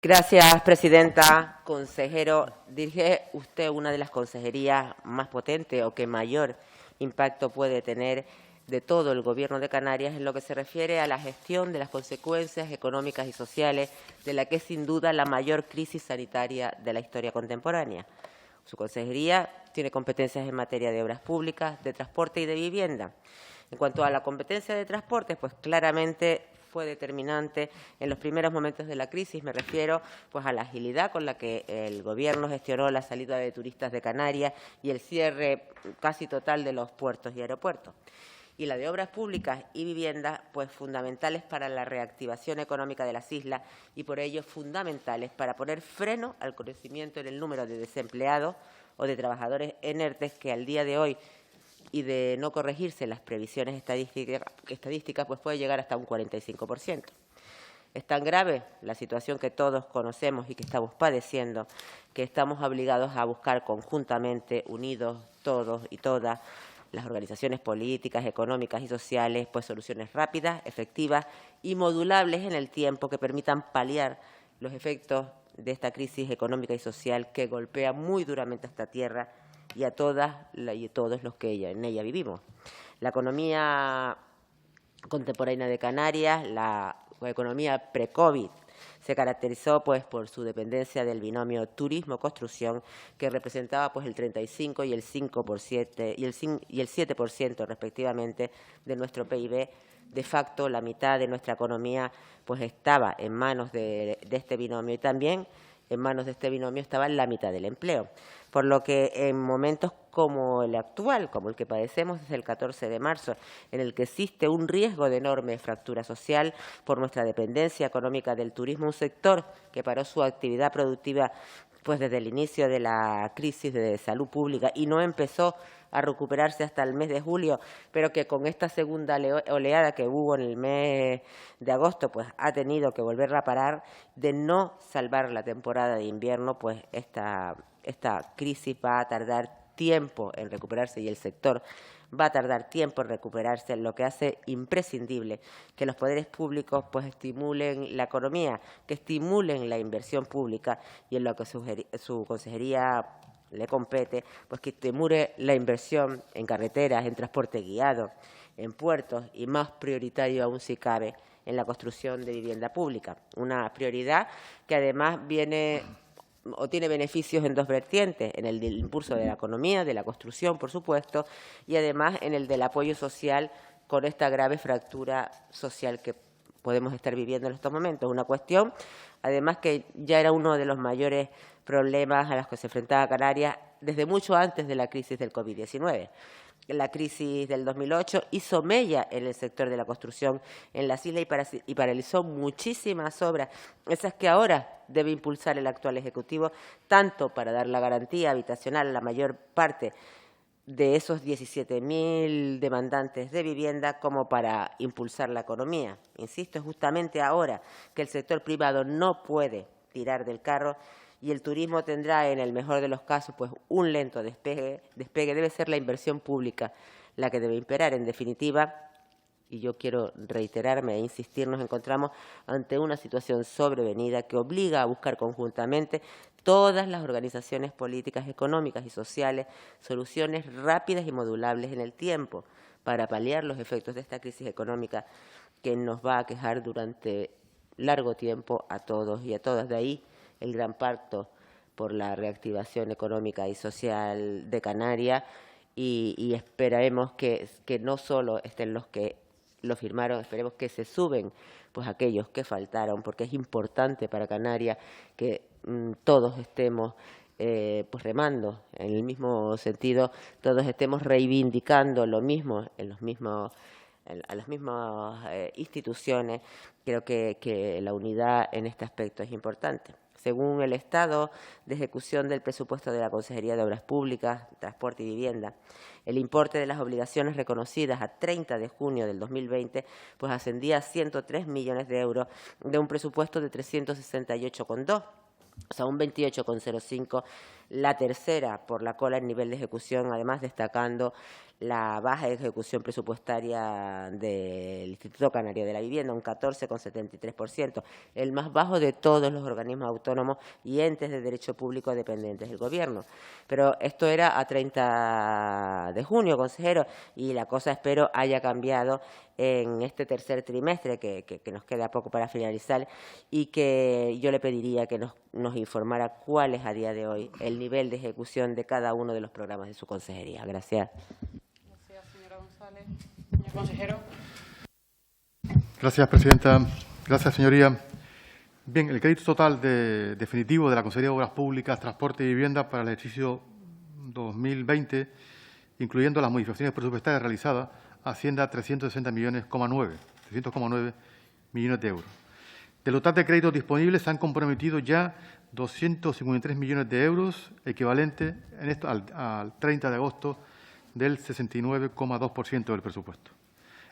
Gracias, presidenta. Consejero, dirige usted una de las consejerías más potentes o que mayor impacto puede tener de todo el Gobierno de Canarias en lo que se refiere a la gestión de las consecuencias económicas y sociales de la que es sin duda la mayor crisis sanitaria de la historia contemporánea. Su consejería tiene competencias en materia de obras públicas, de transporte y de vivienda. En cuanto a la competencia de transportes, pues claramente fue determinante en los primeros momentos de la crisis. Me refiero pues a la agilidad con la que el Gobierno gestionó la salida de turistas de Canarias y el cierre casi total de los puertos y aeropuertos. Y la de obras públicas y viviendas, pues fundamentales para la reactivación económica de las islas y por ello fundamentales para poner freno al crecimiento en el número de desempleados o de trabajadores inertes que al día de hoy, y de no corregirse las previsiones estadísticas, pues puede llegar hasta un 45%. Es tan grave la situación que todos conocemos y que estamos padeciendo, que estamos obligados a buscar conjuntamente, unidos todos y todas, las organizaciones políticas, económicas y sociales, pues soluciones rápidas, efectivas y modulables en el tiempo que permitan paliar los efectos de esta crisis económica y social que golpea muy duramente a esta tierra y a todas y todos los que en ella vivimos. La economía contemporánea de Canarias, la economía pre-COVID, se caracterizó pues por su dependencia del binomio turismo-construcción, que representaba pues el 35 y el 5% y el 7% respectivamente de nuestro PIB. De facto, la mitad de nuestra economía pues estaba en manos de este binomio y también en manos de este binomio estaba la mitad del empleo. Por lo que en momentos como el actual, como el que padecemos desde el 14 de marzo, en el que existe un riesgo de enorme fractura social por nuestra dependencia económica del turismo, un sector que paró su actividad productiva pues desde el inicio de la crisis de salud pública y no empezó a recuperarse hasta el mes de julio, pero que con esta segunda oleada que hubo en el mes de agosto, pues ha tenido que volverla a parar. De no salvar la temporada de invierno, pues esta crisis va a tardar tiempo en recuperarse y el sector va a tardar tiempo en recuperarse, lo que hace imprescindible que los poderes públicos pues estimulen la economía, que estimulen la inversión pública y en lo que su consejería le compete, pues que estimule la inversión en carreteras, en transporte guiado, en puertos y más prioritario aún si cabe en la construcción de vivienda pública. Una prioridad que además viene o tiene beneficios en dos vertientes, en el del impulso de la economía, de la construcción, por supuesto, y además en el del apoyo social con esta grave fractura social que podemos estar viviendo en estos momentos. Una cuestión, además, que ya era uno de los mayores problemas a los que se enfrentaba Canarias desde mucho antes de la crisis del COVID-19. La crisis del 2008 hizo mella en el sector de la construcción en las islas y paralizó muchísimas obras, esas que ahora debe impulsar el actual Ejecutivo, tanto para dar la garantía habitacional a la mayor parte de esos 17.000 demandantes de vivienda como para impulsar la economía. Insisto, es justamente ahora que el sector privado no puede tirar del carro y el turismo tendrá, en el mejor de los casos, pues un lento despegue. Debe ser la inversión pública la que debe imperar. En definitiva, y yo quiero reiterarme e insistir, nos encontramos ante una situación sobrevenida que obliga a buscar conjuntamente todas las organizaciones políticas, económicas y sociales soluciones rápidas y modulables en el tiempo para paliar los efectos de esta crisis económica que nos va a aquejar durante largo tiempo a todos y a todas. De ahí el gran pacto por la reactivación económica y social de Canarias y esperaremos que no solo estén los que lo firmaron, esperemos que se suben pues aquellos que faltaron, porque es importante para Canarias que todos estemos pues remando en el mismo sentido, todos estemos reivindicando lo mismo en los mismos a las mismas instituciones. Creo que la unidad en este aspecto es importante. Según el estado de ejecución del presupuesto de la Consejería de Obras Públicas, Transporte y Vivienda, el importe de las obligaciones reconocidas a 30 de junio del 2020 pues ascendía a 103 millones de euros de un presupuesto de 368,2, o sea, un 28,05, la tercera por la cola en nivel de ejecución, además destacando la baja ejecución presupuestaria del Instituto Canario de la Vivienda, un 14,73%, el más bajo de todos los organismos autónomos y entes de derecho público dependientes del Gobierno. Pero esto era a 30 de junio, consejero, y la cosa espero haya cambiado en este tercer trimestre, que nos queda poco para finalizar, y que yo le pediría que nos informara cuál es a día de hoy el nivel de ejecución de cada uno de los programas de su consejería. Gracias. Gracias, señora González. Señor consejero. Gracias, presidenta. Gracias, señoría. Bien, el crédito total definitivo de la Consejería de Obras Públicas, Transporte y Vivienda para el ejercicio 2020, incluyendo las modificaciones presupuestarias realizadas, asciende a 360,9 millones de euros. Del total de créditos disponibles se han comprometido ya 253 millones de euros, equivalente al 30 de agosto del 69,2% del presupuesto.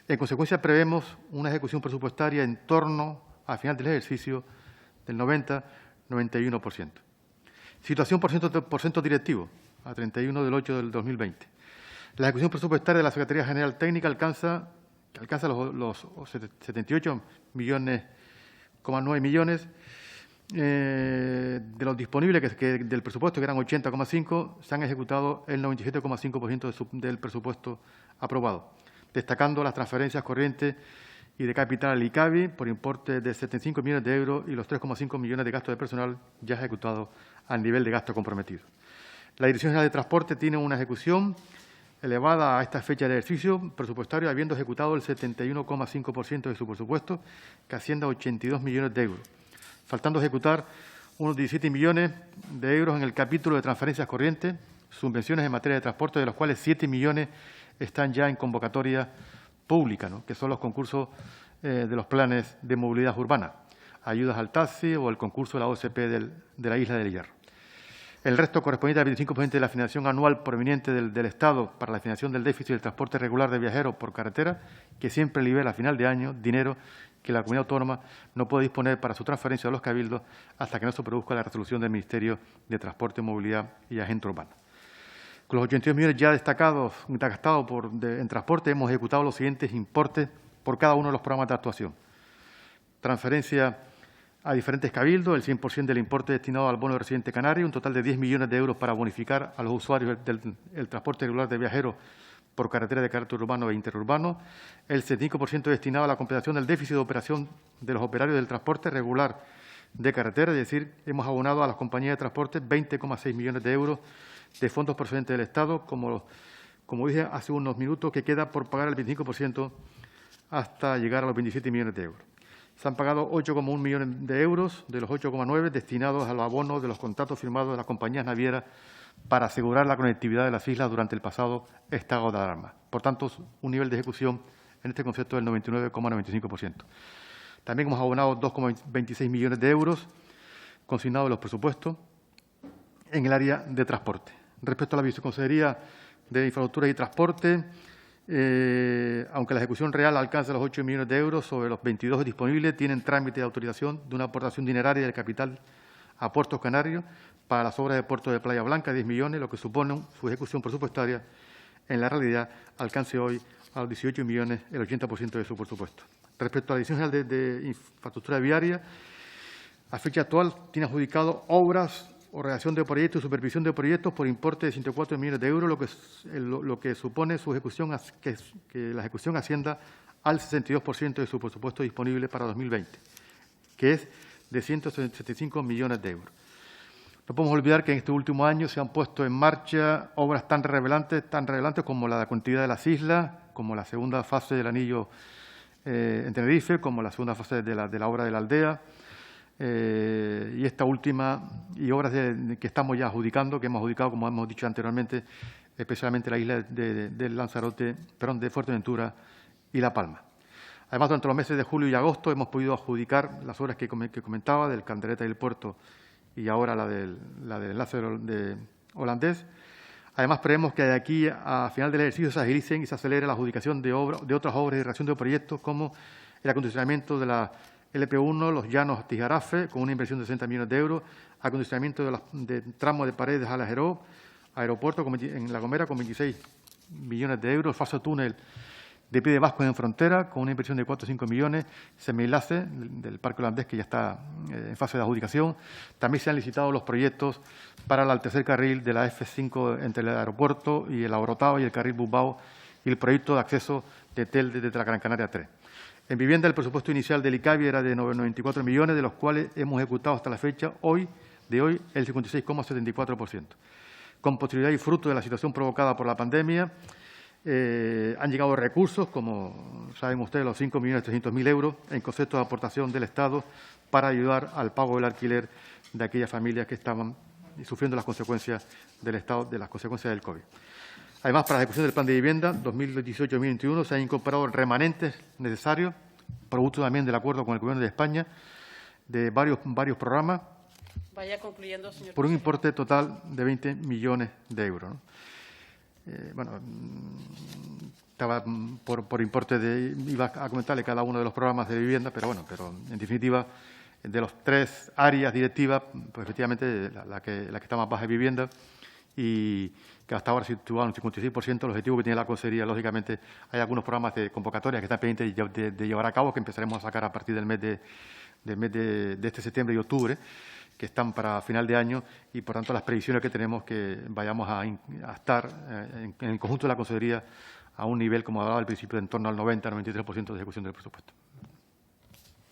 En consecuencia, prevemos una ejecución presupuestaria en torno al final del ejercicio del 90-91%. Situación por ciento directivo, a 31 del 8 del 2020. La ejecución presupuestaria de la Secretaría General Técnica alcanza los 78,9 millones. De los disponibles del presupuesto, que eran 80,5, se han ejecutado el 97,5% del presupuesto aprobado, destacando las transferencias corrientes y de capital al ICABI por importe de 75 millones de euros y los 3,5 millones de gastos de personal ya ejecutados al nivel de gasto comprometido. La Dirección General de Transporte tiene una ejecución elevada a esta fecha de ejercicio presupuestario, habiendo ejecutado el 71,5% de su presupuesto, que asciende a 82 millones de euros, faltando ejecutar unos 17 millones de euros en el capítulo de transferencias corrientes, subvenciones en materia de transporte, de los cuales 7 millones están ya en convocatoria pública, ¿no?, que son los concursos de los planes de movilidad urbana, ayudas al taxi o el concurso de la OSP de la Isla del Hierro. El resto correspondiente al 25% de la financiación anual proveniente del Estado para la financiación del déficit del transporte regular de viajeros por carretera, que siempre libera a final de año dinero que la comunidad autónoma no puede disponer para su transferencia a los cabildos hasta que no se produzca la resolución del Ministerio de Transporte, Movilidad y Agenda Urbana. Con los 82 millones ya gastados en transporte, hemos ejecutado los siguientes importes por cada uno de los programas de actuación. Transferencia a diferentes cabildos, el 100% del importe destinado al bono de residente canario, un total de 10 millones de euros para bonificar a los usuarios del transporte regular de viajeros por carretera de carácter urbano e interurbano, el 75% destinado a la compensación del déficit de operación de los operarios del transporte regular de carretera, es decir, hemos abonado a las compañías de transporte 20,6 millones de euros de fondos procedentes del Estado, como dije hace unos minutos, que queda por pagar el 25% hasta llegar a los 27 millones de euros. Se han pagado 8,1 millones de euros de los 8,9 destinados a los abonos de los contratos firmados de las compañías navieras para asegurar la conectividad de las islas durante el pasado estado de alarma. Por tanto, un nivel de ejecución en este concepto del 99,95%. También hemos abonado 2,26 millones de euros consignados en los presupuestos en el área de transporte. Respecto a la Viceconsejería de Infraestructura y Transporte, aunque la ejecución real alcanza los 8 millones de euros, sobre los 22 disponibles tienen trámite de autorización de una aportación dineraria del capital a Puertos Canarios para las obras de Puerto de Playa Blanca, 10 millones, lo que supone su ejecución presupuestaria en la realidad alcance hoy a los 18 millones, el 80% de su presupuesto. Respecto a la Dirección General de Infraestructura Viaria, a fecha actual tiene adjudicado obras o redacción de proyectos y supervisión de proyectos por importe de 104 millones de euros, lo que supone su ejecución, que la ejecución ascienda al 62% de su presupuesto disponible para 2020, que es de 175 millones de euros. No podemos olvidar que en este último año se han puesto en marcha obras tan relevantes como la de la conectividad de las islas, como la segunda fase del anillo en Tenerife, como la segunda fase de la obra de la aldea, y esta última, y obras que estamos ya adjudicando, que hemos adjudicado, como hemos dicho anteriormente, especialmente la isla de Lanzarote, de Fuerteventura y La Palma. Además, durante los meses de julio y agosto hemos podido adjudicar las obras que comentaba, del Candeleta y el Puerto, y ahora la del enlace holandés. Además, prevemos que de aquí a final del ejercicio se agilicen y se acelere la adjudicación de otras obras de redacción de proyectos, como el acondicionamiento de la LP1, Los Llanos Tijarafe, con una inversión de 60 millones de euros, acondicionamiento de tramos de paredes a la Aeropuerto en La Gomera, con 26 millones de euros. El falso túnel de Pie de Vasco en frontera, con una inversión de 4 o 5 millones. Semienlace del Parque Holandés, que ya está en fase de adjudicación. También se han licitado los proyectos para el tercer carril de la F5 entre el aeropuerto y el Abrotao y el carril Bilbao y el proyecto de acceso de Telde desde la Gran Canaria 3. En vivienda, el presupuesto inicial del ICABI era de 94 millones, de los cuales hemos ejecutado hasta la fecha, de hoy, el 56,74%. Con posterioridad y fruto de la situación provocada por la pandemia, han llegado recursos, como saben ustedes, los 5.300.000 euros en concepto de aportación del Estado para ayudar al pago del alquiler de aquellas familias que estaban sufriendo las consecuencias del Estado, de las consecuencias del COVID. Además, para la ejecución del plan de vivienda 2018-2021 se han incorporado remanentes necesarios, producto también del acuerdo con el Gobierno de España, de varios programas, Vaya concluyendo, señor por un consejero. importe total de 20 millones de euros, ¿no? Estaba por importe iba a comentarle cada uno de los programas de vivienda, pero en definitiva, de los 3 áreas directivas, pues efectivamente la que está más baja es vivienda y que hasta ahora situaba un 56%. El objetivo que tiene la Consejería, lógicamente, hay algunos programas de convocatoria que están pendientes de llevar a cabo, que empezaremos a sacar a partir del mes de este septiembre y octubre, que están para final de año y, por tanto, las previsiones que tenemos que vayamos a estar en el conjunto de la Consejería a un nivel, como hablaba al principio, en torno al 90-93% de ejecución del presupuesto.